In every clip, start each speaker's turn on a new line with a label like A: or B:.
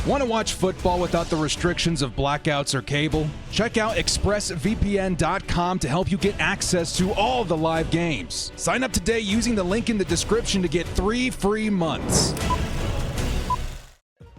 A: Want to watch football without the restrictions of blackouts or cable? Check out expressvpn.com to help you get access to all the live games. Sign up today using the link in the description to get 3 free months.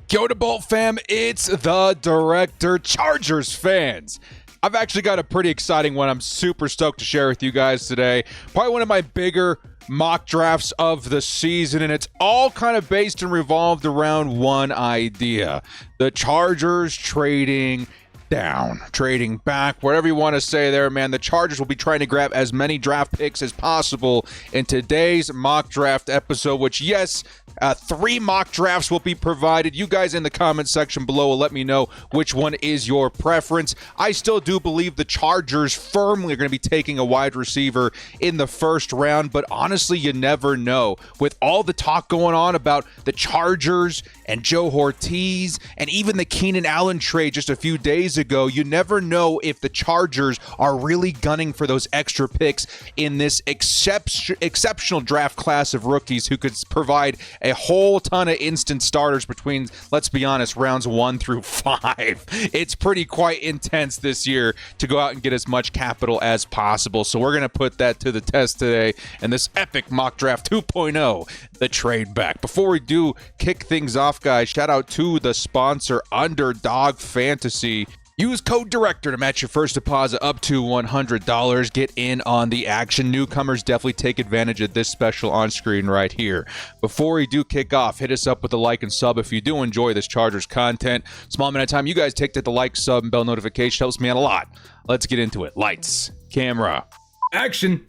A: Kyoto Bolt fam, it's the director. Chargers fans, I've actually got a pretty exciting one I'm super stoked to share with you guys today. Probably one of my bigger mock drafts of the season, and it's all kind of based and revolved around one idea: the Chargers trading down, trading back, whatever you want to say there, man. The Chargers will be trying to grab as many draft picks as possible in today's mock draft episode, which, yes, 3 mock drafts will be provided. You guys in the comment section below will let me know which one is your preference. I still do believe the Chargers firmly are going to be taking a wide receiver in the first round, but honestly, you never know. With all the talk going on about the Chargers and Joe Ortiz and even the Keenan Allen trade just a few days ago, you never know if the Chargers are really gunning for those extra picks in this exceptional draft class of rookies who could provide a whole ton of instant starters between, let's be honest, rounds 1 through 5. It's quite intense this year to go out and get as much capital as possible. So we're going to put that to the test today in this epic mock draft 2.0, the trade back. Before we do kick things off, guys, shout out to the sponsor, Underdog Fantasy. Use code DIRECTOR to match your first deposit up to $100. Get in on the action. Newcomers definitely take advantage of this special on screen right here. Before we do kick off, hit us up with a like and sub if you do enjoy this Chargers content. Small amount of time you guys take to the like, sub, and bell notification helps me out a lot. Let's get into it. Lights, camera, action.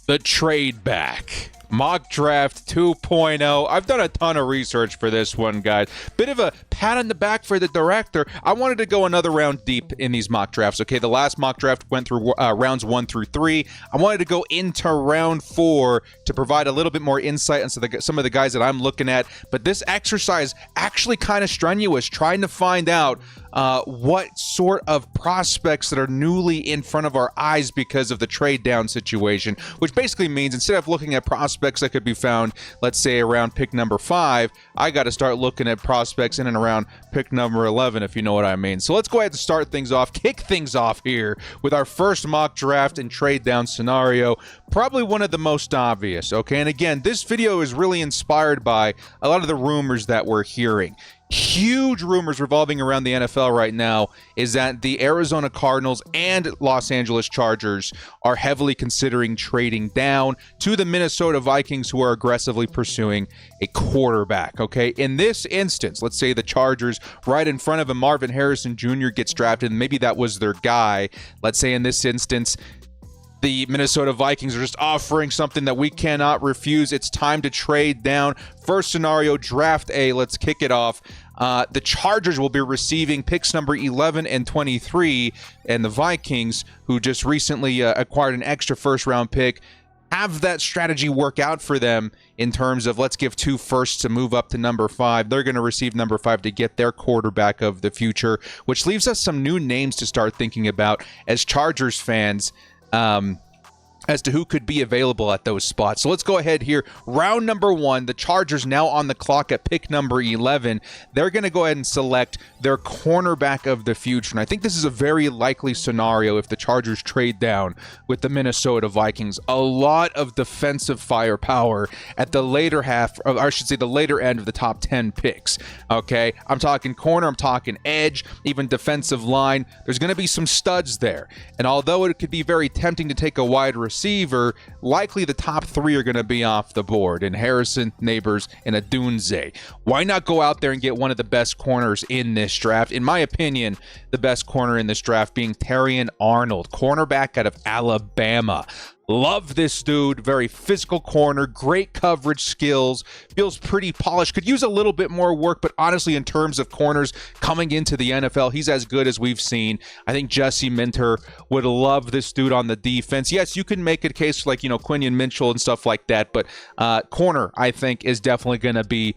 A: The trade back. Mock Draft 2.0. I've done a ton of research for this one, guys. Bit of a pat on the back for the director. I wanted to go another round deep in these mock drafts. Okay, the last mock draft went through rounds 1 through 3. I wanted to go into round 4 to provide a little bit more insight into some of the guys that I'm looking at. But this exercise actually kind of strenuous, trying to find out what sort of prospects that are newly in front of our eyes because of the trade down situation, which basically means instead of looking at prospects that could be found, let's say around pick number 5, I got to start looking at prospects in and around pick number 11, if you know what I mean. So let's go ahead and start things off, kick things off here with our first mock draft and trade down scenario. Probably one of the most obvious, okay? And again, this video is really inspired by a lot of the rumors that we're hearing. Huge rumors revolving around the NFL right now is that the Arizona Cardinals and Los Angeles Chargers are heavily considering trading down to the Minnesota Vikings, who are aggressively pursuing a quarterback, okay? In this instance, let's say the Chargers, right in front of a Marvin Harrison Jr. gets drafted, and maybe that was their guy. Let's say in this instance, the Minnesota Vikings are just offering something that we cannot refuse. It's time to trade down. First scenario, draft A. Let's kick it off. The Chargers will be receiving picks number 11 and 23, and the Vikings, who just recently acquired an extra first-round pick, have that strategy work out for them in terms of let's give 2 firsts to move up to number 5. They're going to receive number 5 to get their quarterback of the future, which leaves us some new names to start thinking about as Chargers fans. As to who could be available at those spots. So let's go ahead here. Round number 1, the Chargers now on the clock at pick number 11. They're going to go ahead and select their cornerback of the future. And I think this is a very likely scenario if the Chargers trade down with the Minnesota Vikings. A lot of defensive firepower at the later half, or I should say the later end of the top 10 picks. Okay, I'm talking corner, I'm talking edge, even defensive line. There's going to be some studs there. And although it could be very tempting to take a wide receiver, likely the top 3 are going to be off the board in Harrison, Neighbors, and Odunze. Why not go out there and get one of the best corners in this draft? In my opinion, the best corner in this draft being Terrion Arnold, cornerback out of Alabama. Love this dude. Very physical corner, great coverage skills, feels pretty polished. Could use a little bit more work, but honestly, in terms of corners coming into the NFL, he's as good as we've seen. I think Jesse Minter would love this dude on the defense. Yes, you can make a case like, Quinion Mitchell and stuff like that, but corner, I think, is definitely going to be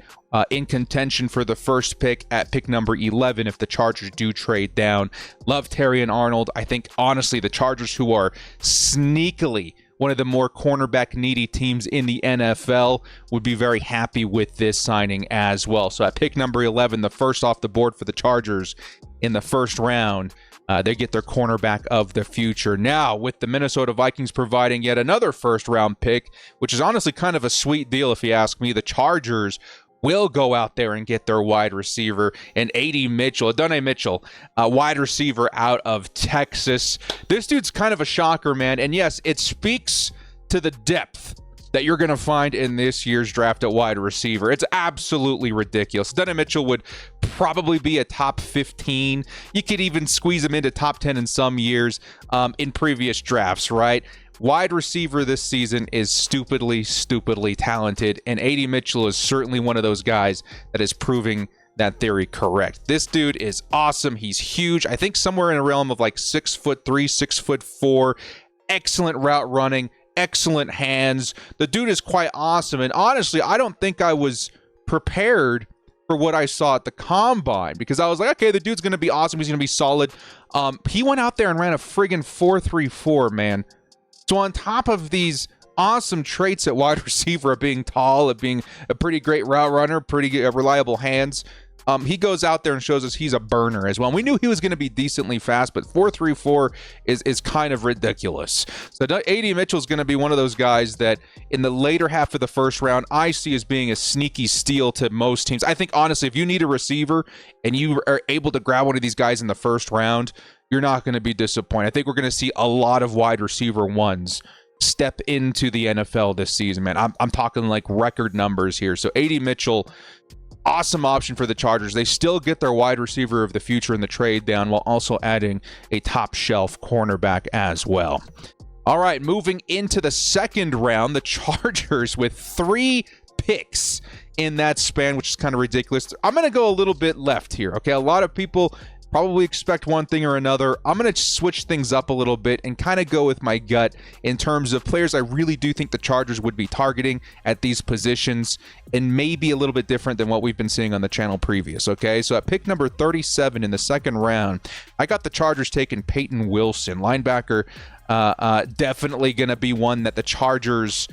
A: in contention for the first pick at pick number 11 if the Chargers do trade down. Love Terrion Arnold. I think, honestly, the Chargers, who are sneakily one of the more cornerback needy teams in the NFL, would be very happy with this signing as well. So at pick number 11, the first off the board for the Chargers in the first round, they get their cornerback of the future. Now, with the Minnesota Vikings providing yet another first-round pick, which is honestly kind of a sweet deal if you ask me, the Chargers will go out there and get their wide receiver, and Adonai Mitchell, a wide receiver out of Texas. This dude's kind of a shocker, man. And yes, it speaks to the depth that you're going to find in this year's draft at wide receiver. It's absolutely ridiculous. Adonai Mitchell would probably be a top 15. You could even squeeze him into top 10 in some years in previous drafts, right? Wide receiver this season is stupidly talented, and A.D. Mitchell is certainly one of those guys that is proving that theory correct. This dude is awesome. He's huge. I think somewhere in a realm of like 6'3", 6'4". Excellent route running, excellent hands. The dude is quite awesome, and honestly, I don't think I was prepared for what I saw at the combine, because I was like, okay, the dude's going to be awesome. He's going to be solid. He went out there and ran a friggin' 4.34, man. So on top of these awesome traits at wide receiver, of being tall, of being a pretty great route runner, pretty reliable hands, he goes out there and shows us he's a burner as well. And we knew he was going to be decently fast, but 4.34 is kind of ridiculous. So A.D. Mitchell is going to be one of those guys that in the later half of the first round, I see as being a sneaky steal to most teams. I think, honestly, if you need a receiver and you are able to grab one of these guys in the first round, you're not going to be disappointed. I think we're going to see a lot of wide receiver ones step into the NFL this season, man. I'm talking like record numbers here. So A.D. Mitchell, awesome option for the Chargers. They still get their wide receiver of the future in the trade down while also adding a top shelf cornerback as well. All right, moving into the second round, the Chargers with 3 picks in that span, which is kind of ridiculous. I'm going to go a little bit left here, okay? A lot of people probably expect one thing or another. I'm going to switch things up a little bit and kind of go with my gut in terms of players I really do think the Chargers would be targeting at these positions, and maybe a little bit different than what we've been seeing on the channel previous, okay? So at pick number 37 in the second round, I got the Chargers taking Peyton Wilson, linebacker. Definitely going to be one that the Chargers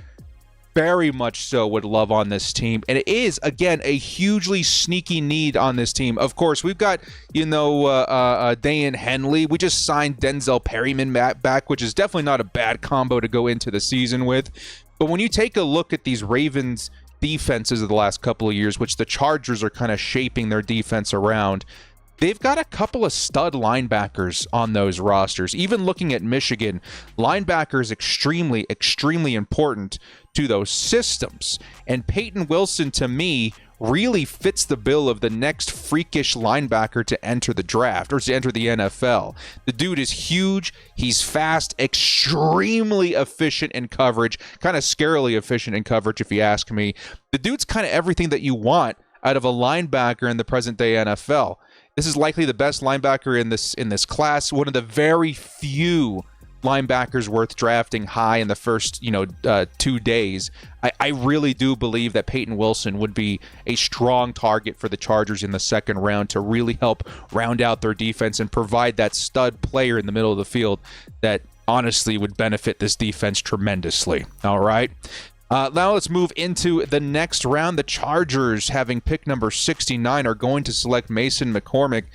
A: very much so would love on this team. And it is, again, a hugely sneaky need on this team. Of course, we've got, Daiyan Henley. We just signed Denzel Perryman back, which is definitely not a bad combo to go into the season with. But when you take a look at these Ravens defenses of the last couple of years, which the Chargers are kind of shaping their defense around, they've got a couple of stud linebackers on those rosters. Even looking at Michigan, linebacker is extremely, extremely important to those systems. And Peyton Wilson, to me, really fits the bill of the next freakish linebacker to enter the draft or to enter the NFL. The dude is huge. He's fast, extremely efficient in coverage, kind of scarily efficient in coverage, if you ask me. The dude's kind of everything that you want out of a linebacker in the present day NFL. This is likely the best linebacker in this class. One of the very few linebackers worth drafting high in the first 2 days. I really do believe that Peyton Wilson would be a strong target for the Chargers in the second round to really help round out their defense and provide that stud player in the middle of the field that honestly would benefit this defense tremendously. All right. Now let's move into the next round. The Chargers, having pick number 69, are going to select Mason McCormick,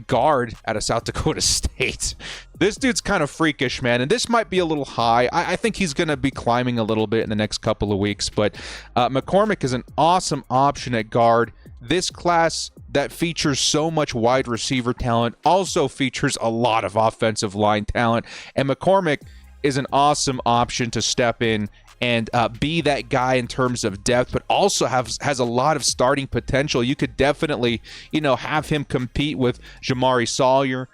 A: guard out of South Dakota State. This dude's kind of freakish, man, and this might be a little high. I think he's going to be climbing a little bit in the next couple of weeks, but McCormick is an awesome option at guard. This class that features so much wide receiver talent also features a lot of offensive line talent, and McCormick is an awesome option to step in and be that guy in terms of depth, but also has a lot of starting potential. You could definitely, have him compete with Jamari Sawyer,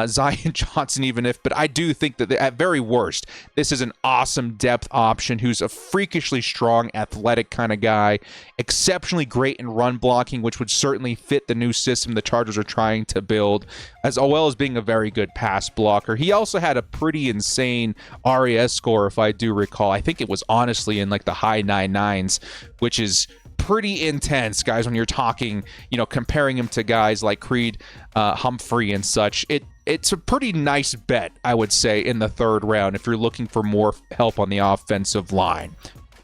A: Zion Johnson, even if, but I do think that at very worst, this is an awesome depth option who's a freakishly strong, athletic kind of guy, exceptionally great in run blocking, which would certainly fit the new system the Chargers are trying to build, as well as being a very good pass blocker. He also had a pretty insane RAS score, if I do recall. I think it was honestly in like the high 9.9s, which is pretty intense, guys, when you're talking, comparing him to guys like Creed Humphrey and such. It's a pretty nice bet, I would say, in the third round if you're looking for more help on the offensive line.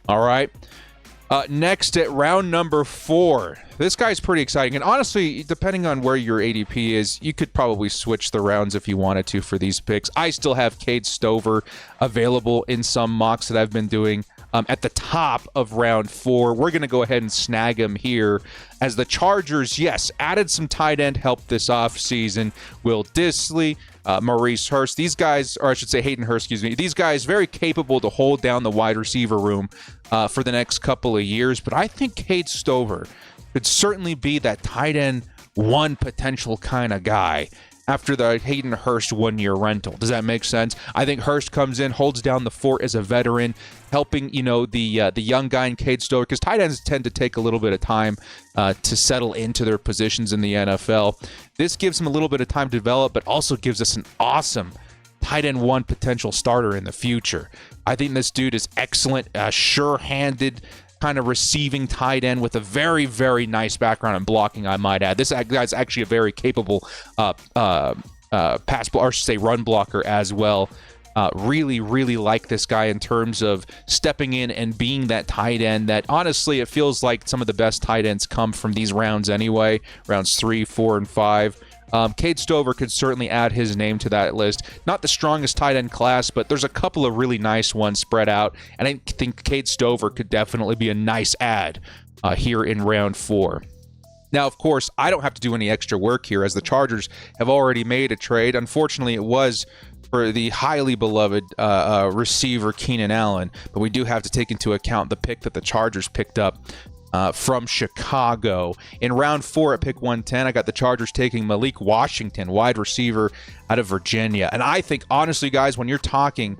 A: All right. Next at round number 4. This guy's pretty exciting. And honestly, depending on where your ADP is, you could probably switch the rounds if you wanted to for these picks. I still have Cade Stover available in some mocks that I've been doing. At the top of round 4, we're going to go ahead and snag him here as the Chargers, yes, added some tight end help this offseason. Will Dissly, Maurice Hurst, these guys, or I should say Hayden Hurst, excuse me, these guys very capable to hold down the wide receiver room for the next couple of years. But I think Cade Stover could certainly be that tight end 1 potential kind of guy after the Hayden Hurst 1-year rental. Does that make sense? I think Hurst comes in, holds down the fort as a veteran, helping, the young guy in Cade Stover, because tight ends tend to take a little bit of time to settle into their positions in the NFL. This gives him a little bit of time to develop, but also gives us an awesome tight end 1 potential starter in the future. I think this dude is excellent, sure-handed, kind of receiving tight end with a very, very nice background in blocking, I might add. This guy's actually a very capable pass blocker, or I should say run blocker as well. Really, really like this guy in terms of stepping in and being that tight end that, honestly, it feels like some of the best tight ends come from these rounds anyway, rounds 3, 4, and 5. Cade Stover could certainly add his name to that list. Not the strongest tight end class, but there's a couple of really nice ones spread out, and I think Cade Stover could definitely be a nice add here in round 4. Now, of course, I don't have to do any extra work here as the Chargers have already made a trade. Unfortunately, it was for the highly beloved receiver Keenan Allen, but we do have to take into account the pick that the Chargers picked up from Chicago. In round 4 at pick 110, I got the Chargers taking Malik Washington, wide receiver out of Virginia. And I think, honestly, guys, when you're talking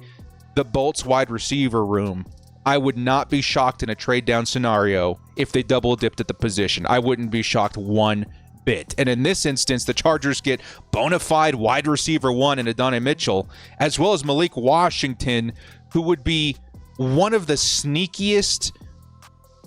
A: the Bolts wide receiver room, I would not be shocked in a trade down scenario if they double dipped at the position. I wouldn't be shocked one bit. And in this instance, the Chargers get bona fide wide receiver 1 in Adonai Mitchell, as well as Malik Washington, who would be one of the sneakiest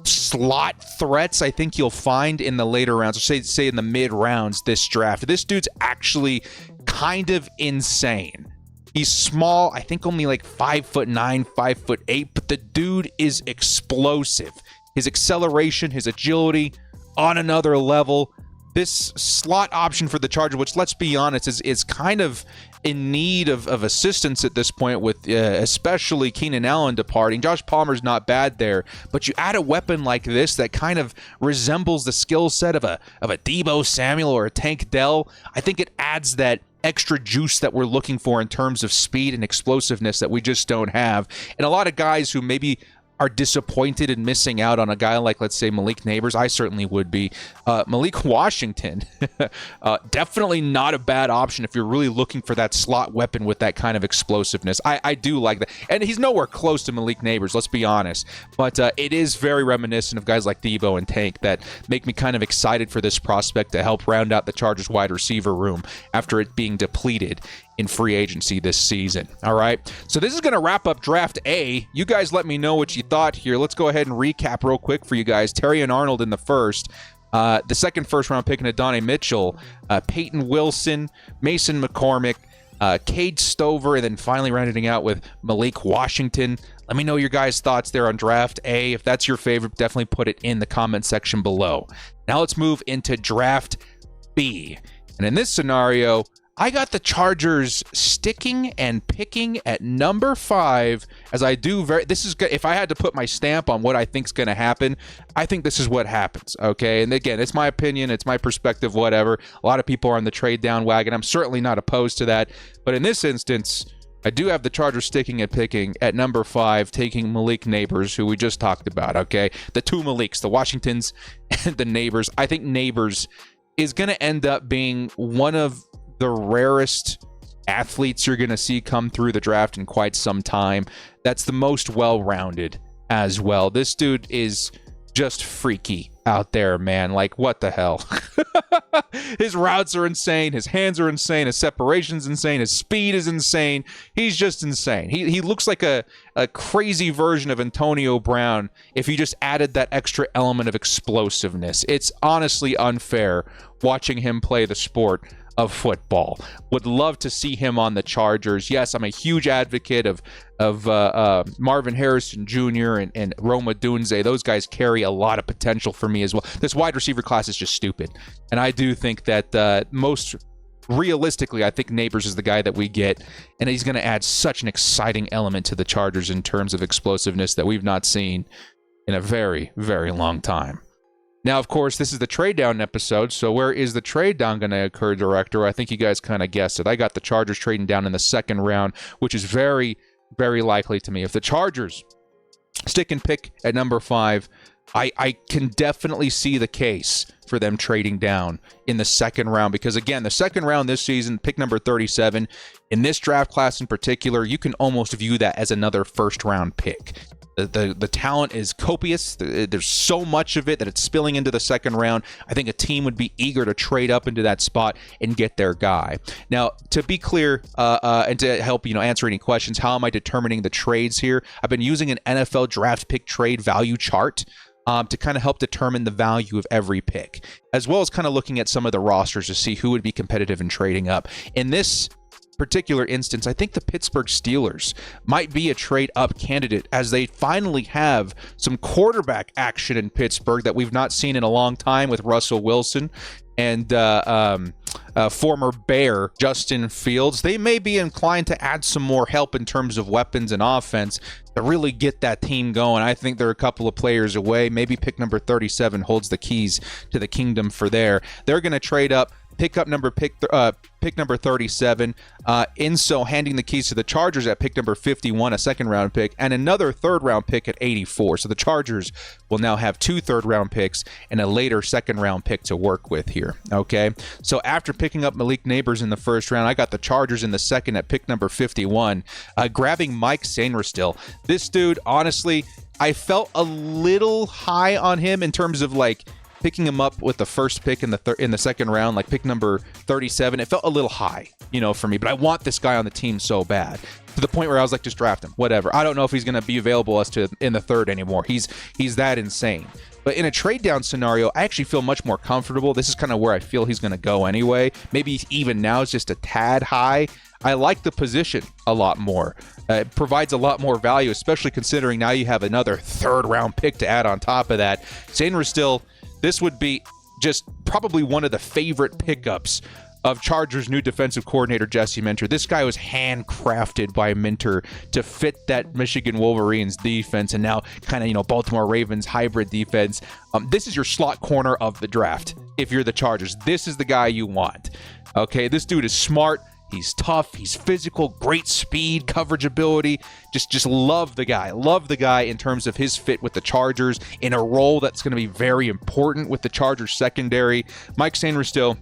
A: slot threats I think you'll find in the later rounds, or say in the mid rounds this draft. This dude's actually kind of insane. He's small, I think only like 5'9", 5'8", but the dude is explosive. His acceleration, his agility, on another level. This slot option for the Chargers, which, let's be honest, is kind of in need of assistance at this point, with especially Keenan Allen departing. Josh Palmer's not bad there, but you add a weapon like this that kind of resembles the skill set of a Deebo Samuel or a Tank Dell. I think it adds that extra juice that we're looking for in terms of speed and explosiveness that we just don't have. And a lot of guys who maybe are disappointed in missing out on a guy like, let's say, Malik Neighbors. I certainly would be. Malik Washington, definitely not a bad option if you're really looking for that slot weapon with that kind of explosiveness. I do like that. And he's nowhere close to Malik Neighbors, let's be honest. But it is very reminiscent of guys like Deebo and Tank that make me kind of excited for this prospect to help round out the Chargers wide receiver room after it being depleted in free agency this season. All right, so this is going to wrap up Draft A. You guys let me know what you thought here. Let's go ahead and recap real quick for you guys. Terrion Arnold in the first. The second first-round pick in Adonai Mitchell, Peyton Wilson, Mason McCormick, Cade Stover, and then finally rounding out with Malik Washington. Let me know your guys' thoughts there on Draft A. If that's your favorite, definitely put it in the comment section below. Now let's move into Draft B. And in this scenario, I got the Chargers sticking and picking at number 5, as I do. This is, if I had to put my stamp on what I think is going to happen, I think this is what happens. Okay, and again, it's my opinion, it's my perspective, whatever. A lot of people are on the trade down wagon. I'm certainly not opposed to that, but in this instance, I do have the Chargers sticking and picking at number 5, taking Malik Neighbors, who we just talked about. Okay, the two Maliks, the Washingtons and the Neighbors. I think Neighbors is going to end up being one of the rarest athletes you're going to see come through the draft in quite some time. That's the most well-rounded as well. This dude is just freaky out there, man. Like, what the hell? His routes are insane. His hands are insane. His separation's insane. His speed is insane. He's just insane. He looks like a crazy version of Antonio Brown if you just added that extra element of explosiveness. It's honestly unfair watching him play the sport of football. Would love to see him on the Chargers. Yes, I'm a huge advocate of Marvin Harrison Jr. and Rome Odunze. Those guys carry a lot of potential for me as well. This wide receiver class is just stupid. And I do think that most realistically, I think Neighbors is the guy that we get, and he's going to add such an exciting element to the Chargers in terms of explosiveness that we've not seen in a very, very long time. Now, of course, this is the trade down episode, so where is the trade down going to occur, Director? I think you guys kind of guessed it. I got the Chargers trading down in the second round, which is very, very likely to me. If the Chargers stick and pick at number 5, I can definitely see the case for them trading down in the second round, because again, the second round this season, pick number 37, in this draft class in particular, you can almost view that as another first round pick. The talent is copious. There's so much of it that it's spilling into the second round. I think a team would be eager to trade up into that spot and get their guy. Now, to be clear, and to help answer any questions, how am I determining the trades here? I've been using an NFL draft pick trade value chart to kind of help determine the value of every pick, as well as kind of looking at some of the rosters to see who would be competitive in trading up. In this particular instance, I think the Pittsburgh Steelers might be a trade up candidate, as they finally have some quarterback action in Pittsburgh that we've not seen in a long time with Russell Wilson and former Bear Justin Fields. They may be inclined to add some more help in terms of weapons and offense to really get that team going. I think they're a couple of players away. Maybe pick number 37 holds the keys to the kingdom for there. They're going to trade up, pick number 37, in so handing the keys to the Chargers at pick number 51, a second round pick, and another third round pick at 84. So the Chargers will now have 2 third round picks and a later second round pick to work with here. Okay, so after picking up Malik Neighbors in the first round, I got the Chargers in the second at pick number 51, grabbing Mike Sainristil. This dude, honestly, I felt a little high on him in terms of like picking him up with the first pick in the second round, like pick number 37. It felt a little high, for me, but I want this guy on the team so bad, to the point where I was like, just draft him, whatever. I don't know if he's going to be available in the third anymore. He's that insane. But in a trade down scenario, I actually feel much more comfortable. This is kind of where I feel he's going to go anyway. Maybe even now it's just a tad high. I like the position a lot more. It provides a lot more value, especially considering now you have another third round pick to add on top of that. Sainristil, this would be just probably one of the favorite pickups of Chargers' new defensive coordinator, Jesse Minter. This guy was handcrafted by Minter to fit that Michigan Wolverines defense and now kind of, Baltimore Ravens hybrid defense. This is your slot corner of the draft. If you're the Chargers, this is the guy you want. Okay, this dude is smart. He's tough. He's physical. Great speed, coverage ability. Just love the guy. Love the guy in terms of his fit with the Chargers in a role that's going to be very important with the Chargers secondary. Mike Sainristil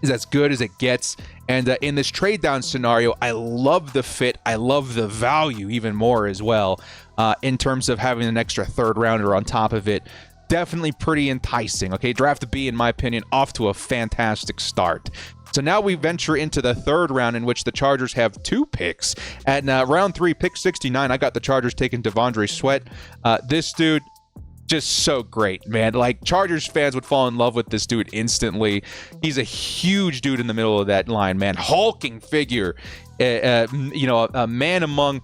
A: is as good as it gets. And in this trade down scenario, I love the fit. I love the value even more as well in terms of having an extra third rounder on top of it. Definitely pretty enticing. Okay, draft B, in my opinion, off to a fantastic start. So now we venture into the third round, in which the Chargers have 2 picks. At round 3, pick 69, I got the Chargers taking Devondre Sweat. This dude, just so great, man. Like, Chargers fans would fall in love with this dude instantly. He's a huge dude in the middle of that line, man. Hulking figure. A man among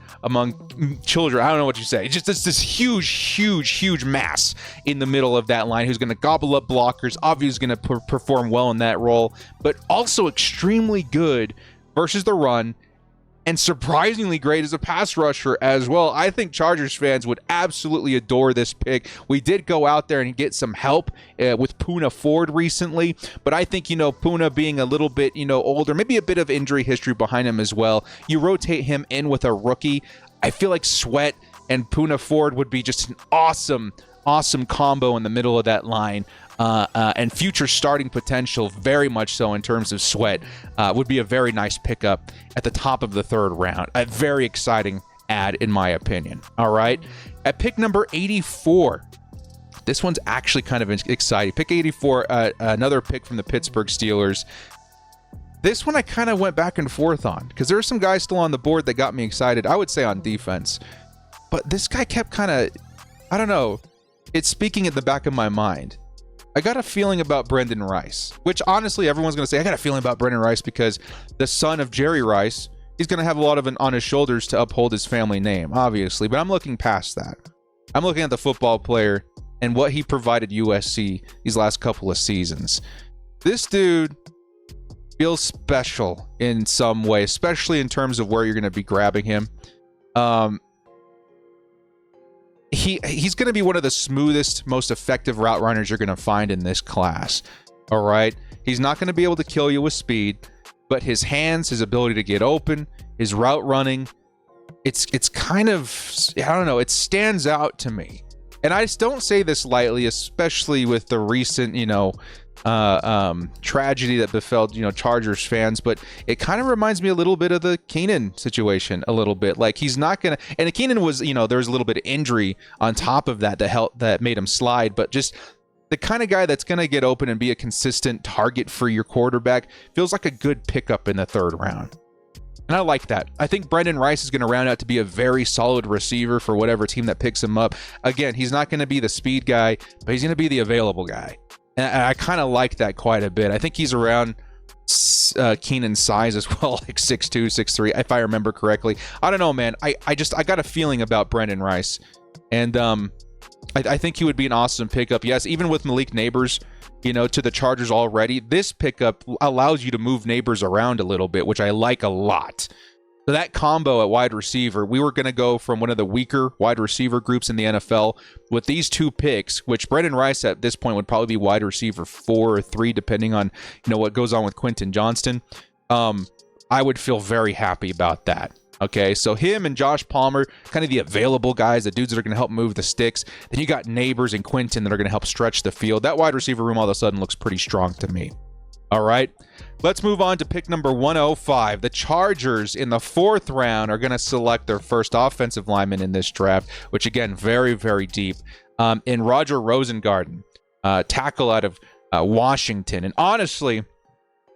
A: children. I don't know what you say. Just this huge mass in the middle of that line who's going to gobble up blockers. Obviously going to perform well in that role, but also extremely good versus the run, and surprisingly great as a pass rusher as well. I think Chargers fans would absolutely adore this pick. We did go out there and get some help with Poona Ford recently, but I think, Poona being a little bit, older, maybe a bit of injury history behind him as well. You rotate him in with a rookie. I feel like Sweat and Poona Ford would be just an awesome combo in the middle of that line. and future starting potential, very much so in terms of Sweat, would be a very nice pickup at the top of the third round. A very exciting add, in my opinion. All right. At pick number 84, this one's actually kind of exciting. Pick 84, another pick from the Pittsburgh Steelers. This one I kind of went back and forth on because there are some guys still on the board that got me excited. I would say on defense. But this guy kept kind of, I don't know, it's speaking at the back of my mind. I got a feeling about Brendan Rice, which honestly everyone's going to say, I got a feeling about Brendan Rice because the son of Jerry Rice, he's going to have a lot of it on his shoulders to uphold his family name, obviously. But I'm looking past that. I'm looking at the football player and what he provided USC these last couple of seasons. This dude feels special in some way, especially in terms of where you're going to be grabbing him. He's going to be one of the smoothest, most effective route runners you're going to find in this class. All right? He's not going to be able to kill you with speed, but his hands, his ability to get open, his route running, it's kind of, I don't know, it stands out to me. And I don't say this lightly, especially with the recent, tragedy that befell, Chargers fans, but it kind of reminds me a little bit of the Keenan situation a little bit. Like he's not going to, and Keenan was, there was a little bit of injury on top of that that made him slide, but just the kind of guy that's going to get open and be a consistent target for your quarterback feels like a good pickup in the third round. And I like that. I think Brendan Rice is going to round out to be a very solid receiver for whatever team that picks him up. Again, he's not going to be the speed guy, but he's going to be the available guy. And I kind of like that quite a bit. I think he's around Keenan's size as well, like 6'2", 6'3", if I remember correctly. I don't know, man. I got a feeling about Brendan Rice. And I think he would be an awesome pickup. Yes, even with Malik Nabers, to the Chargers already, this pickup allows you to move Nabers around a little bit, which I like a lot. So that combo at wide receiver, we were going to go from one of the weaker wide receiver groups in the NFL with these two picks, which Brendan Rice at this point would probably be wide receiver 4 or 3, depending on what goes on with Quentin Johnston. I would feel very happy about that. Okay, so him and Josh Palmer, kind of the available guys, the dudes that are going to help move the sticks. Then you got Nabers and Quentin that are going to help stretch the field. That wide receiver room all of a sudden looks pretty strong to me. All right, let's move on to pick number 105. The Chargers in the 4th round are going to select their first offensive lineman in this draft, which again, very, very deep, in Roger Rosengarten, tackle out of Washington. And honestly,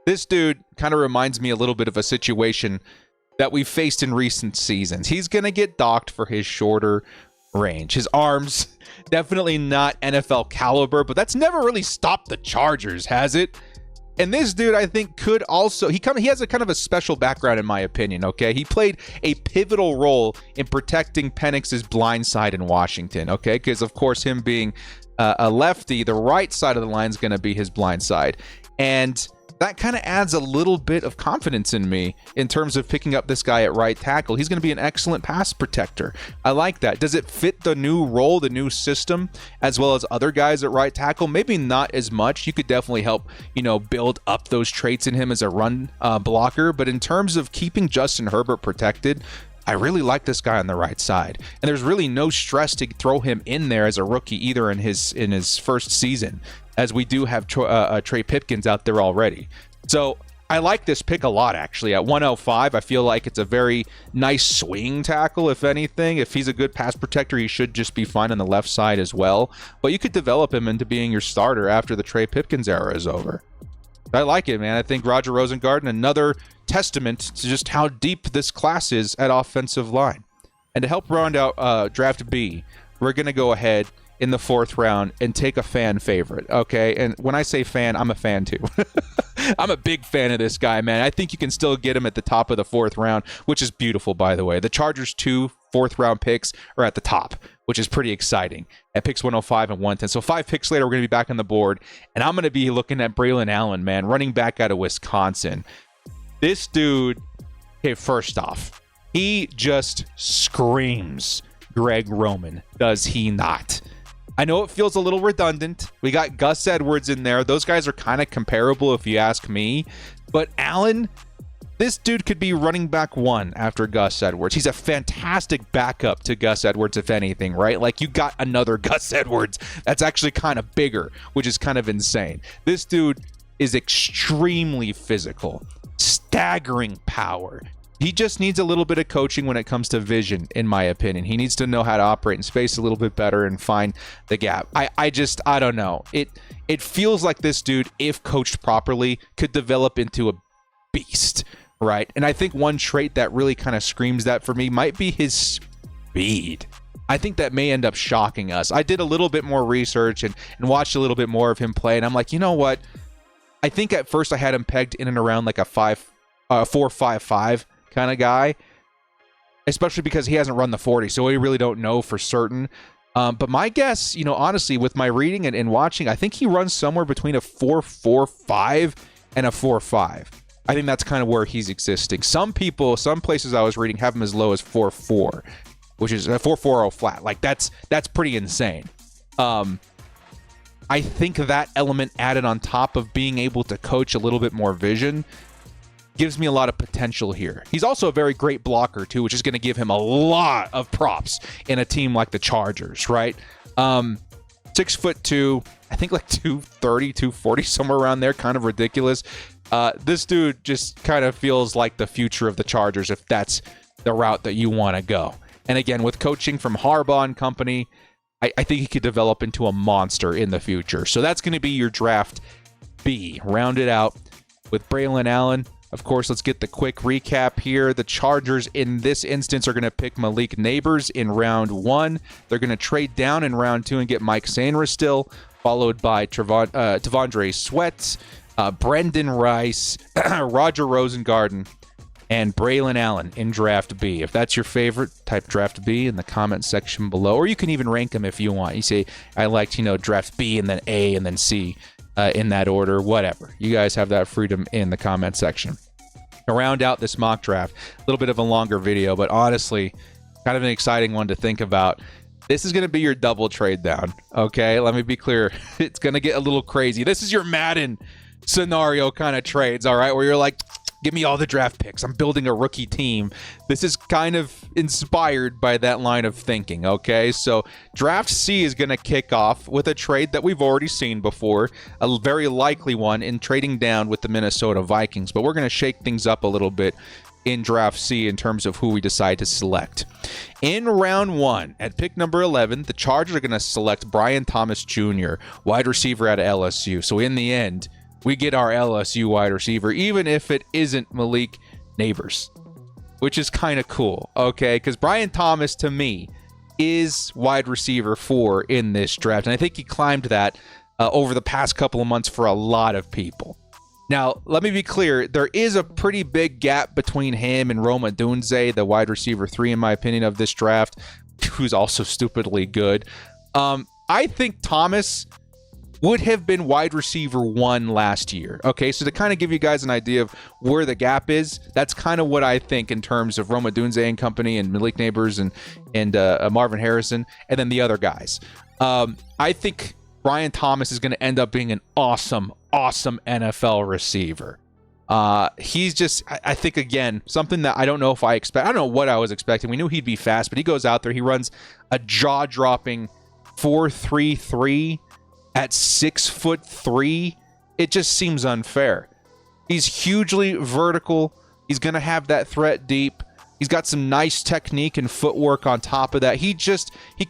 A: this dude kind of reminds me a little bit of a situation that we've faced in recent seasons. He's going to get docked for his shorter range. His arms, definitely not NFL caliber, but that's never really stopped the Chargers, has it? And this dude, I think, could also, he has a kind of a special background, in my opinion, okay? He played a pivotal role in protecting Penix's blind side in Washington, okay? Because, of course, him being a lefty, the right side of the line is going to be his blind side. And that kind of adds a little bit of confidence in me in terms of picking up this guy at right tackle. He's going to be an excellent pass protector. I like that. Does it fit the new role, the new system, as well as other guys at right tackle? Maybe not as much. You could definitely help, build up those traits in him as a run blocker. But in terms of keeping Justin Herbert protected, I really like this guy on the right side. And there's really no stress to throw him in there as a rookie either in his first season, as we do have Trey Pipkins out there already. So I like this pick a lot, actually. At 105, I feel like it's a very nice swing tackle, if anything. If he's a good pass protector, he should just be fine on the left side as well. But you could develop him into being your starter after the Trey Pipkins era is over. I like it, man. I think Roger Rosengarten, another testament to just how deep this class is at offensive line. And to help round out Draft B, we're going to go ahead in the 4th round and take a fan favorite, okay? And when I say fan, I'm a fan too. I'm a big fan of this guy, man. I think you can still get him at the top of the 4th round, which is beautiful, by the way. The Chargers' 2 4th-round picks are at the top, which is pretty exciting, at picks 105 and 110. So 5 picks later, we're going to be back on the board, and I'm going to be looking at Braylon Allen, man, running back out of Wisconsin. This dude, okay, first off, he just screams Greg Roman, does he not? I know it feels a little redundant. We got Gus Edwards in there. Those guys are kind of comparable if you ask me. But Allen, This dude could be running back 1 after Gus Edwards. He's a fantastic backup to Gus Edwards, if anything, right? Like, you got another Gus Edwards that's actually kind of bigger, which is kind of insane. This dude is extremely physical, staggering power. He just needs a little bit of coaching when it comes to vision, in my opinion. He needs to know how to operate in space a little bit better and find the gap. I don't know. It feels like this dude, if coached properly, could develop into a beast. Right. And I think one trait that really kind of screams that for me might be his speed. I think that may end up shocking us. I did a little bit more research and watched a little bit more of him play. And I'm like, you know what? I think at first I had him pegged in and around like a 4.55 kind of guy, especially because he hasn't run the 40. So we really don't know for certain. But my guess, honestly, with my reading and watching, I think he runs somewhere between a 4.45 and a 4.5. I think that's kind of where he's existing. Some places I was reading have him as low as 4.4, which is a 4.40 flat. Like, that's pretty insane. I think that element added on top of being able to coach a little bit more vision gives me a lot of potential here. He's also a very great blocker too, which is going to give him a lot of props in a team like the Chargers, right? 6'2", I think like 230, 240, somewhere around there, kind of ridiculous. This dude just kind of feels like the future of the Chargers if that's the route that you want to go. And again, with coaching from Harbaugh and company, I think he could develop into a monster in the future. So that's going to be your draft B. Rounded out with Braylon Allen. Of course, let's get the quick recap here. The Chargers in this instance are going to pick Malik Nabers in round 1. They're going to trade down in round 2 and get Mike Sainristil, followed by T'Vondre Sweat, Brendan Rice, Roger Rosengarten, and Braylon Allen in draft B. If that's your favorite, type draft B in the comment section below, or you can even rank them if you want. You say, I liked, draft B and then A and then C in that order, whatever. You guys have that freedom in the comment section. To round out this mock draft, a little bit of a longer video, but honestly, kind of an exciting one to think about. This is going to be your double trade down, okay? Let me be clear. It's going to get a little crazy. This is your Madden scenario kind of trades, all right, where you're like, give me all the draft picks. I'm building a rookie team. This is kind of inspired by that line of thinking, okay? So draft C is going to kick off with a trade that we've already seen before, a very likely one in trading down with the Minnesota Vikings, but we're going to shake things up a little bit in draft C in terms of who we decide to select. In round 1, at pick number 11, the Chargers are going to select Brian Thomas Jr., wide receiver out of LSU. So in the end, we get our LSU wide receiver, even if it isn't Malik Nabers, which is kind of cool, okay? Because Brian Thomas, to me, is wide receiver 4 in this draft, and I think he climbed that over the past couple of months for a lot of people. Now, let me be clear. There is a pretty big gap between him and Rome Odunze, the wide receiver 3, in my opinion, of this draft, who's also stupidly good. I think Thomas would have been wide receiver 1 last year. Okay, so to kind of give you guys an idea of where the gap is, that's kind of what I think in terms of Rome Odunze and company and Malik Nabers and Marvin Harrison, and then the other guys. I think Brian Thomas is going to end up being an awesome NFL receiver. He's just, I think, again, something that I don't know if I expect. I don't know what I was expecting. We knew he'd be fast, but he goes out there, he runs a jaw-dropping 4.33 at 6'3". It just seems unfair. He's hugely vertical. He's going to have that threat deep. He's got some nice technique and footwork on top of that. He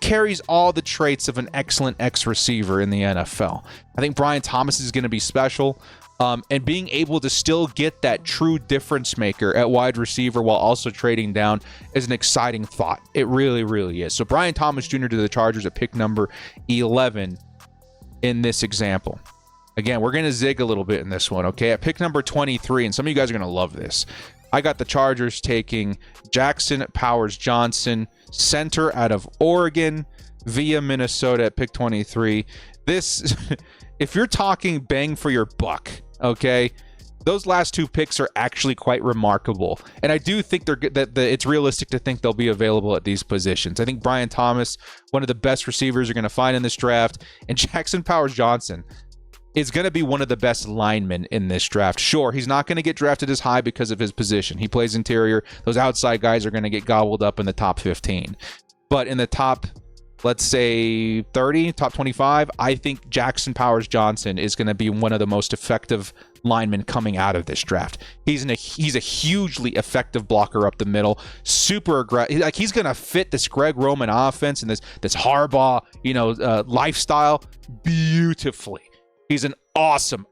A: carries all the traits of an excellent X-receiver in the NFL. I think Brian Thomas is going to be special. And being able to still get that true difference maker at wide receiver while also trading down is an exciting thought. It really, really is. So Brian Thomas Jr. to the Chargers at pick number 11 in this example. Again, we're going to zig a little bit in this one, okay? At pick number 23, and some of you guys are going to love this, I got the Chargers taking Jackson Powers Johnson, center out of Oregon, via Minnesota at pick 23. This, if you're talking bang for your buck, okay, those last 2 picks are actually quite remarkable. And I do think it's realistic to think they'll be available at these positions. I think Brian Thomas, one of the best receivers you're going to find in this draft, and Jackson Powers Johnson. is going to be one of the best linemen in this draft. Sure, he's not going to get drafted as high because of his position. He plays interior. Those outside guys are going to get gobbled up in the top 15. But in the top, let's say 30, top 25, I think Jackson Powers Johnson is going to be one of the most effective linemen coming out of this draft. He's a hugely effective blocker up the middle, super aggressive. Like, he's going to fit this Greg Roman offense and this Harbaugh, lifestyle beautifully. He's an awesome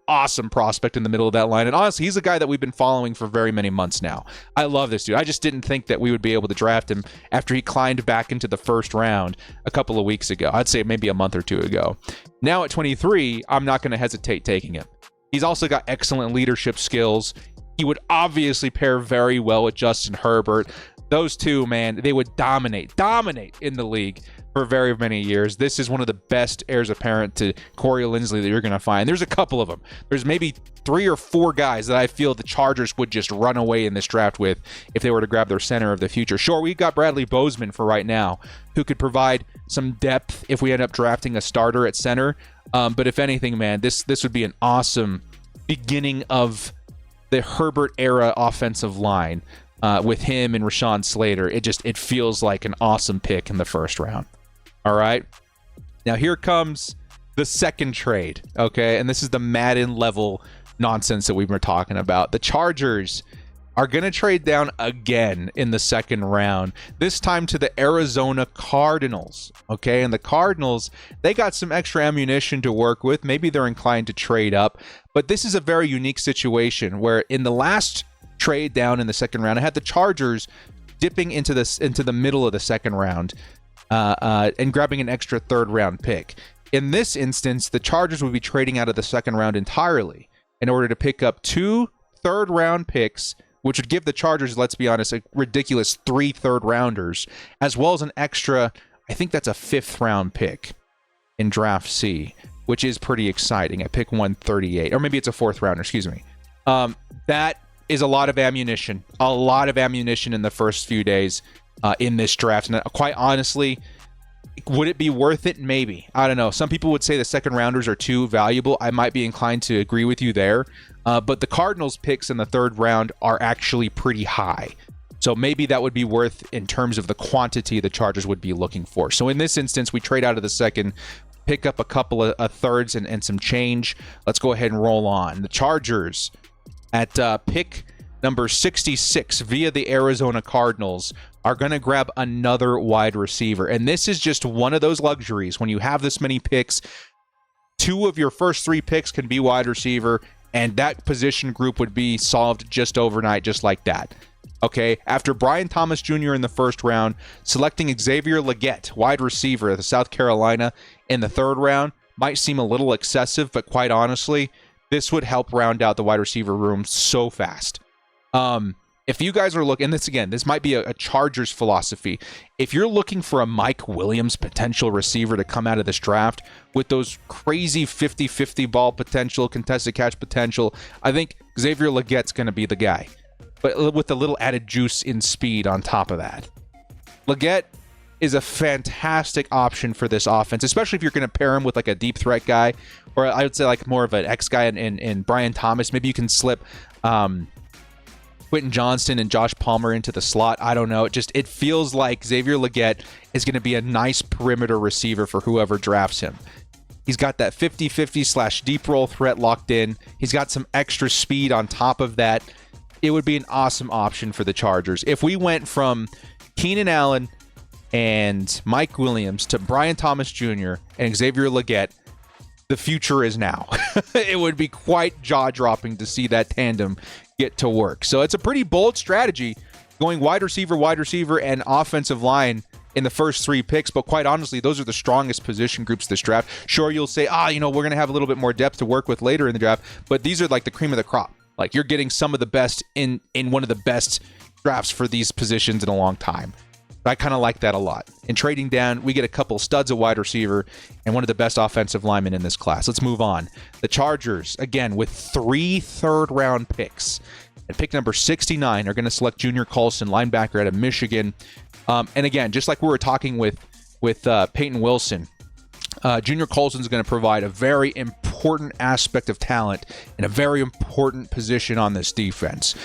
A: prospect in the middle of that line. And honestly, he's a guy that we've been following for very many months now. I love this dude. I just didn't think that we would be able to draft him after he climbed back into the first round a couple of weeks ago. I'd say maybe a month or two ago. Now at 23, I'm not going to hesitate taking him. He's also got excellent leadership skills. He would obviously pair very well with Justin Herbert. Those two, man, they would dominate in the league for very many years. This is one of the best heirs apparent to Corey Linsley that you're going to find. There's a couple of them. There's maybe 3 or 4 guys that I feel the Chargers would just run away in this draft with if they were to grab their center of the future. Sure, we've got Bradley Bozeman for right now, who could provide some depth if we end up drafting a starter at center. But if anything, man, this would be an awesome beginning of the Herbert era offensive line with him and Rashawn Slater. It feels like an awesome pick in the first round. All right. Now here comes the second trade. Okay. And this is the Madden level nonsense that we've been talking about. The Chargers are going to trade down again in the second round, this time to the Arizona Cardinals. Okay. And the Cardinals, they got some extra ammunition to work with. Maybe they're inclined to trade up, but this is a very unique situation where in the last trade down in the second round, I had the Chargers dipping into the middle of the second round and grabbing an extra third round pick. In this instance, the Chargers would be trading out of the second round entirely in order to pick up 2 third round picks, which would give the Chargers, let's be honest, a ridiculous 3 third rounders, as well as an extra, I think that's a 5th round pick in draft C, which is pretty exciting at pick 138, or maybe it's a 4th rounder, excuse me. That is a lot of ammunition in the first few days in this draft. And quite honestly, would it be worth it? Maybe. I don't know. Some people would say the second rounders are too valuable. I might be inclined to agree with you there. But the Cardinals picks in the third round are actually pretty high. So maybe that would be worth in terms of the quantity the Chargers would be looking for. So in this instance, we trade out of the second, pick up a couple of thirds and some change. Let's go ahead and roll on. The Chargers at pick number 66 via the Arizona Cardinals are going to grab another wide receiver. And this is just one of those luxuries. When you have this many picks, 2 of your first 3 picks can be wide receiver, and that position group would be solved just overnight, just like that. Okay, after Brian Thomas Jr. in the first round, selecting Xavier Legette, wide receiver of the South Carolina, in the third round might seem a little excessive, but quite honestly, this would help round out the wide receiver room so fast. If you guys are looking, and this might be a Chargers philosophy. If you're looking for a Mike Williams potential receiver to come out of this draft with those crazy 50-50 ball potential, contested catch potential, I think Xavier Legette's going to be the guy, but with a little added juice in speed on top of that. Legette is a fantastic option for this offense, especially if you're going to pair him with like a deep threat guy, or I would say like more of an X guy in Brian Thomas. Maybe you can slip Quentin Johnston and Josh Palmer into the slot. I don't know. It feels like Xavier Legette is going to be a nice perimeter receiver for whoever drafts him. He's got that 50-50 / deep roll threat locked in. He's got some extra speed on top of that. It would be an awesome option for the Chargers. If we went from Keenan Allen and Mike Williams to Brian Thomas Jr. and Xavier Legette, the future is now. It would be quite jaw-dropping to see that tandem get to work. So it's a pretty bold strategy, going wide receiver, and offensive line in the first 3 picks. But quite honestly, those are the strongest position groups this draft. Sure, you'll say, we're going to have a little bit more depth to work with later in the draft, but these are like the cream of the crop. Like, you're getting some of the best in one of the best drafts for these positions in a long time. I kind of like that a lot. In trading down, we get a couple studs at wide receiver and one of the best offensive linemen in this class. Let's move on. The Chargers, again, with 3 third-round picks. At pick number 69, are going to select Junior Colson, linebacker out of Michigan. And again, just like we were talking with Peyton Wilson, Junior Colson is going to provide a very important important aspect of talent and a very important position on this defense.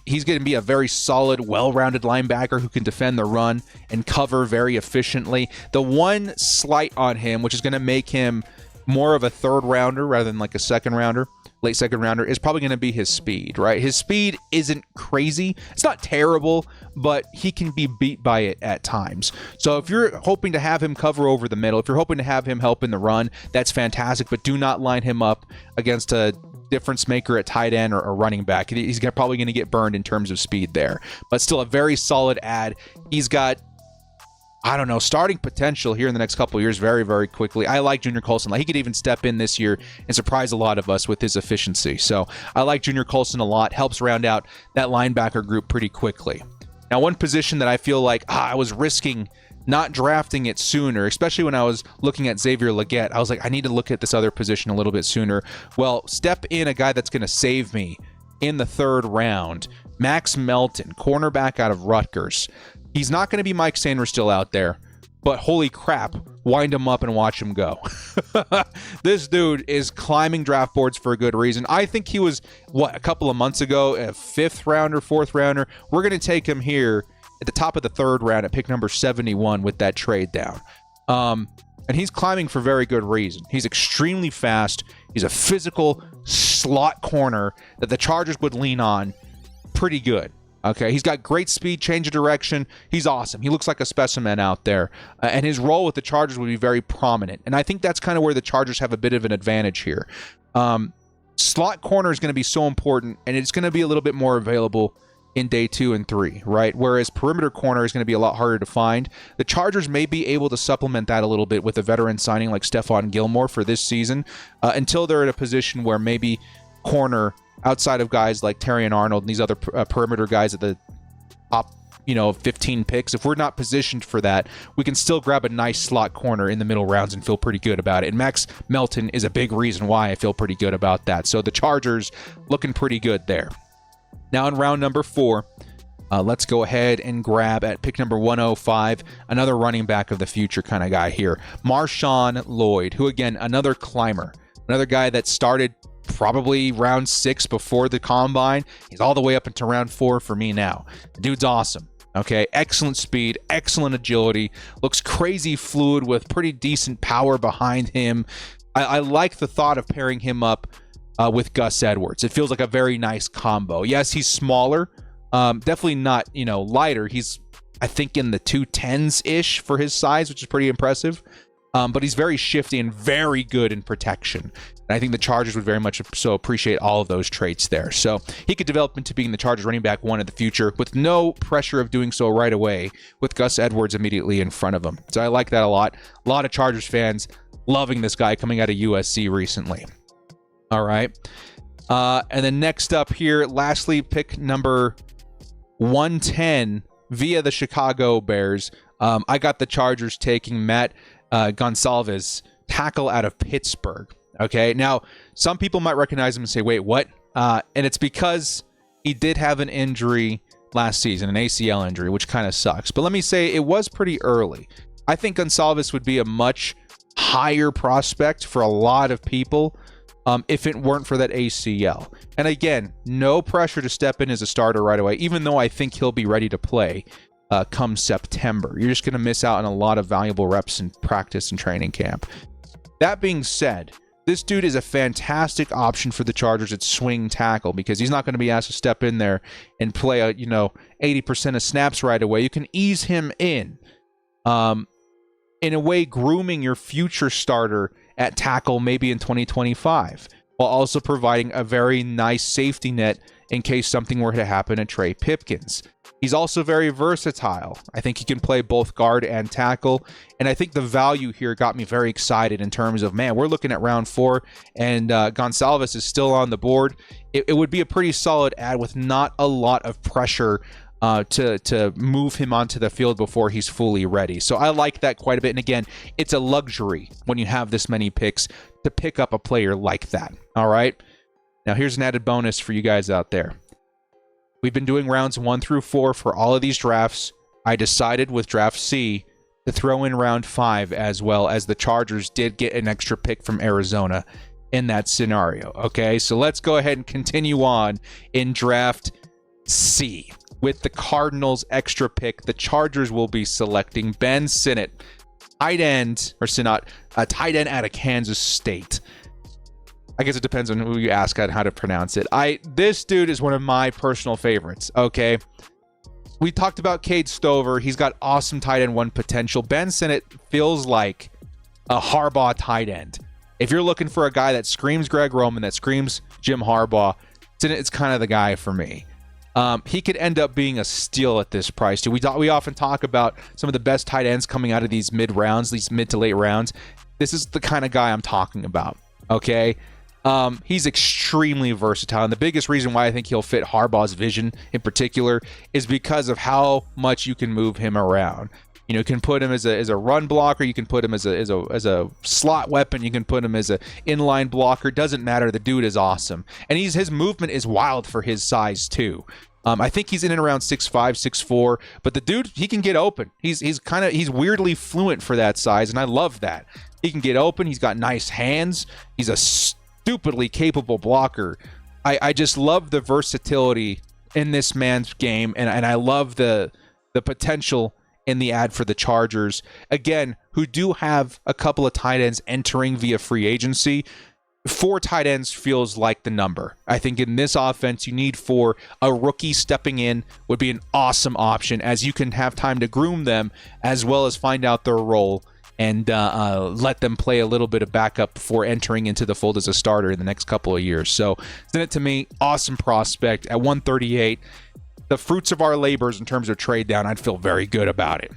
A: He's going to be a very solid, well-rounded linebacker who can defend the run and cover very efficiently. The one slight on him, which is going to make him more of a third rounder rather than like a second rounder, late second rounder, is probably going to be his speed, right? His speed isn't crazy. It's not terrible, but he can be beat by it at times. So if you're hoping to have him cover over the middle, if you're hoping to have him help in the run, that's fantastic, but do not line him up against a difference maker at tight end or a running back. He's probably going to get burned in terms of speed there, but still a very solid ad. He's got, I don't know, starting potential here in the next couple of years very, very quickly. I like Junior Colson. He could even step in this year and surprise a lot of us with his efficiency. So I like Junior Colson a lot. Helps round out that linebacker group pretty quickly. Now, one position that I feel like I was risking not drafting it sooner, especially when I was looking at Xavier Legette, I was like, I need to look at this other position a little bit sooner. Well, step in a guy that's going to save me in the third round. Max Melton, cornerback out of Rutgers. He's not going to be Mike Sanders still out there, but holy crap, wind him up and watch him go. This dude is climbing draft boards for a good reason. I think he was, a couple of months ago, a fifth rounder, fourth rounder. We're going to take him here at the top of the third round at pick number 71 with that trade down. And he's climbing for very good reason. He's extremely fast. He's a physical slot corner that the Chargers would lean on pretty good. Okay, he's got great speed, change of direction. He's awesome. He looks like a specimen out there. And his role with the Chargers would be very prominent. And I think that's kind of where the Chargers have a bit of an advantage here. Slot corner is going to be so important, and it's going to be a little bit more available in day 2 and 3, right? Whereas perimeter corner is going to be a lot harder to find. The Chargers may be able to supplement that a little bit with a veteran signing like Stephon Gilmore for this season until they're in a position where maybe corner, outside of guys like Terrion Arnold and these other perimeter guys at the top, 15 picks, if we're not positioned for that, we can still grab a nice slot corner in the middle rounds and feel pretty good about it. And Max Melton is a big reason why I feel pretty good about that. So the Chargers looking pretty good there. Now in round number 4, let's go ahead and grab at pick number 105, another running back of the future kind of guy here. Marshawn Lloyd, who again, another climber, another guy that started probably round 6 before the combine. He's all the way up into round 4 for me now. The dude's awesome. Okay, excellent speed, excellent agility, looks crazy fluid with pretty decent power behind him. I like the thought of pairing him up with Gus Edwards. It feels like a very nice combo. Yes, he's smaller, definitely not, lighter. He's, I think, in the 210s-ish for his size, which is pretty impressive. But he's very shifty and very good in protection. And I think the Chargers would very much so appreciate all of those traits there. So he could develop into being the Chargers running back 1 in the future with no pressure of doing so right away with Gus Edwards immediately in front of him. So I like that a lot. A lot of Chargers fans loving this guy coming out of USC recently. All right. And then next up here, lastly, pick number 110 via the Chicago Bears. I got the Chargers taking Matt Gonsalves, tackle out of Pittsburgh. Okay, now some people might recognize him and say, wait, what? And it's because he did have an injury last season, an ACL injury, which kind of sucks. But let me say it was pretty early. I think Gonsalves would be a much higher prospect for a lot of people if it weren't for that ACL. And again, no pressure to step in as a starter right away, even though I think he'll be ready to play come September. You're just going to miss out on a lot of valuable reps in practice and training camp. That being said, this dude is a fantastic option for the Chargers at swing tackle because he's not going to be asked to step in there and play 80% of snaps right away. You can ease him in a way, grooming your future starter at tackle maybe in 2025, while also providing a very nice safety net in case something were to happen to Trey Pipkins. He's also very versatile. I think he can play both guard and tackle. And I think the value here got me very excited in terms of, man, we're looking at round 4 and Gonsalves is still on the board. It would be a pretty solid ad with not a lot of pressure to move him onto the field before he's fully ready. So I like that quite a bit. And again, it's a luxury when you have this many picks to pick up a player like that. All right. Now here's an added bonus for you guys out there. We've been doing rounds 1 through 4 for all of these drafts. I decided with draft C to throw in round 5 as well, as the Chargers did get an extra pick from Arizona. in that scenario. Okay, so let's go ahead and continue on in draft C. With the Cardinals' extra pick, the Chargers will be selecting Ben Sinnott, tight end, or Sinnott, a tight end out of Kansas State. I guess it depends on who you ask on how to pronounce it. This dude is one of my personal favorites, okay? We talked about Cade Stover. He's got awesome tight end 1 potential. Ben Sinnott feels like a Harbaugh tight end. If you're looking for a guy that screams Greg Roman, that screams Jim Harbaugh, Sinnott's kind of the guy for me. He could end up being a steal at this price too. We often talk about some of the best tight ends coming out of these mid rounds, these mid to late rounds. This is the kind of guy I'm talking about, okay? He's extremely versatile, and the biggest reason why I think he'll fit Harbaugh's vision in particular is because of how much you can move him around. You know, you can put him as a run blocker, you can put him as a slot weapon, you can put him as a inline blocker. Doesn't matter. The dude is awesome, and his movement is wild for his size too. I think he's in and around 6'5", 6'4", but the dude, he can get open. He's weirdly fluent for that size, and I love that. He can get open. He's got nice hands. He's a stupidly capable blocker. I just love the versatility in this man's game, and I love the potential in the ad for the Chargers, again, who do have a couple of tight ends entering via free agency. 4 tight ends feels like the number. I think in this offense, you need 4. A rookie stepping in would be an awesome option, as you can have time to groom them as well as find out their role and let them play a little bit of backup before entering into the fold as a starter in the next couple of years. So, send it to me. Awesome prospect at 138. The fruits of our labors in terms of trade down, I'd feel very good about it.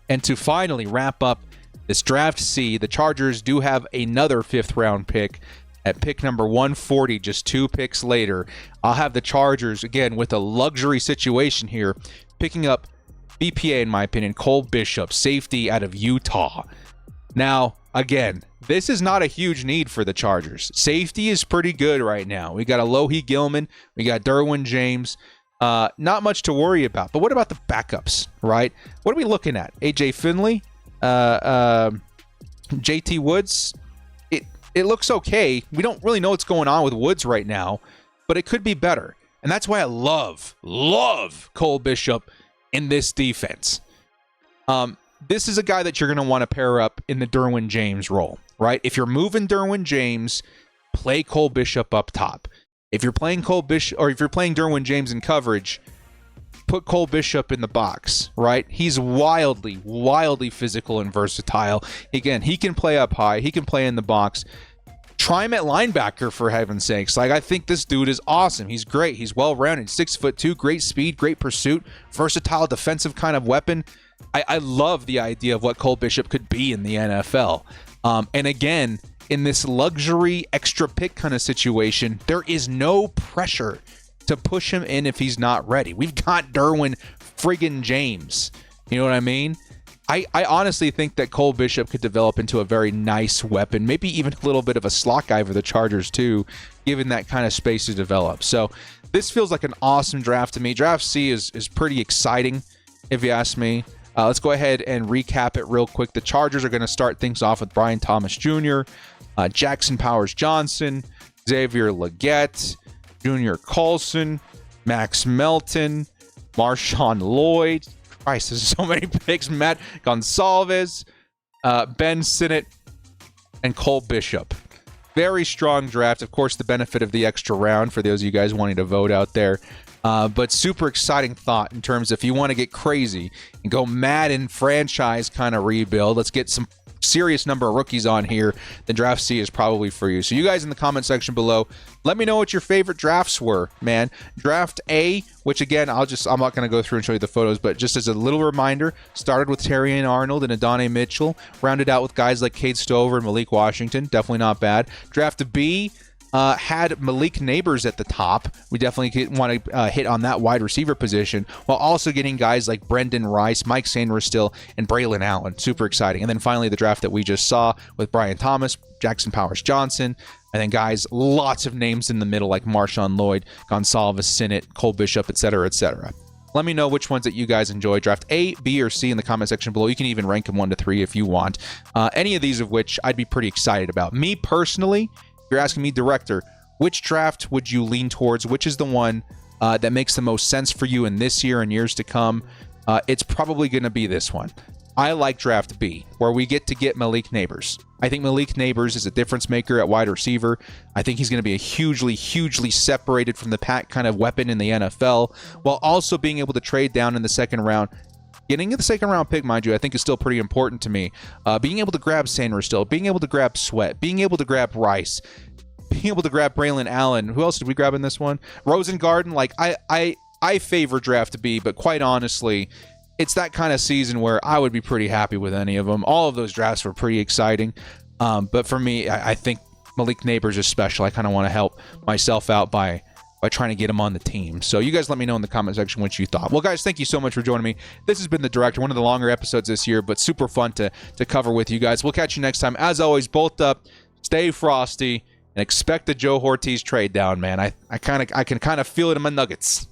A: And to finally wrap up this draft C, the Chargers do have another 5th round pick at pick number 140, just 2 picks later. I'll have the Chargers, again, with a luxury situation here, picking up BPA, in my opinion, Cole Bishop, safety out of Utah. Now, again, this is not a huge need for the Chargers. Safety is pretty good right now. We got Alohi Gilman, we got Derwin James. Not much to worry about. But what about the backups, right? What are we looking at? AJ Finley? JT Woods? It looks okay. We don't really know what's going on with Woods right now, but it could be better. And that's why I love Cole Bishop in this defense. This is a guy that you're going to want to pair up in the Derwin James role, right? If you're moving Derwin James, play Cole Bishop up top. If you're playing Cole Bishop, or if you're playing Derwin James in coverage, put Cole Bishop in the box, right? He's wildly physical and versatile. Again, he can play up high. He can play in the box. Try him at linebacker, for heaven's sakes. Like, I think this dude is awesome. He's great. He's well-rounded. 6'2", great speed, great pursuit, versatile defensive kind of weapon. I love the idea of what Cole Bishop could be in the NFL. And again, in this luxury extra pick kind of situation, there is no pressure to push him in if he's not ready. We've got Derwin friggin' James. You know what I mean? I honestly think that Cole Bishop could develop into a very nice weapon, maybe even a little bit of a slot guy for the Chargers too, given that kind of space to develop. So this feels like an awesome draft to me. Draft C is pretty exciting, if you ask me. Let's go ahead and recap it real quick. The Chargers are going to start things off with Brian Thomas Jr., Jackson Powers Johnson, Xavier Legette, Junior Colson, Max Melton, Marshawn Lloyd. Christ, there's so many picks. Matt Gonsalves, Ben Sinnott, and Cole Bishop. Very strong draft. Of course, the benefit of the extra round for those of you guys wanting to vote out there. But super exciting thought in terms of if you want to get crazy and go Madden franchise kind of rebuild, let's get some serious number of rookies on here, then Draft C is probably for you. So you guys in the comment section below, let me know what your favorite drafts were, man. Draft A, which again, I'm not going to go through and show you the photos, but just as a little reminder, started with Terrion Arnold and Adonai Mitchell, rounded out with guys like Cade Stover and Malik Washington. Definitely not bad. Draft B had Malik Neighbors at the top. We definitely want to hit on that wide receiver position, while also getting guys like Brendan Rice, Mike Sainristil, and Braylon Allen. Super exciting. And then finally, the draft that we just saw with Brian Thomas, Jackson Powers Johnson, and then guys, lots of names in the middle like Marshawn Lloyd, Gonsalves, Sinnott, Cole Bishop, etc., etc. Let me know which ones that you guys enjoy. Draft A, B, or C in the comment section below. You can even rank them 1 to 3 if you want. Any of these of which I'd be pretty excited about. Me personally, you're asking me, director, which draft would you lean towards? Which is the one that makes the most sense for you in this year and years to come? It's probably going to be this one. I like draft B, where we get to get Malik Neighbors. I think Malik Neighbors is a difference maker at wide receiver. I think he's going to be a hugely separated from the pack kind of weapon in the NFL, while also being able to trade down in the second round. Getting the second round pick, mind you, I think is still pretty important to me. Being able to grab Sanders still, being able to grab Sweat, being able to grab Rice, being able to grab Braylon Allen. Who else did we grab in this one? Rosengarten. Like, I favor draft B, but quite honestly, it's that kind of season where I would be pretty happy with any of them. All of those drafts were pretty exciting. But for me, I think Malik Neighbors is special. I kind of want to help myself out by trying to get him on the team. So you guys let me know in the comment section what you thought. Well, guys, thank you so much for joining me. This has been The Director, one of the longer episodes this year, but super fun to cover with you guys. We'll catch you next time. As always, bolt up, stay frosty, and expect the Joe Ortiz trade down, man. I can kind of feel it in my nuggets.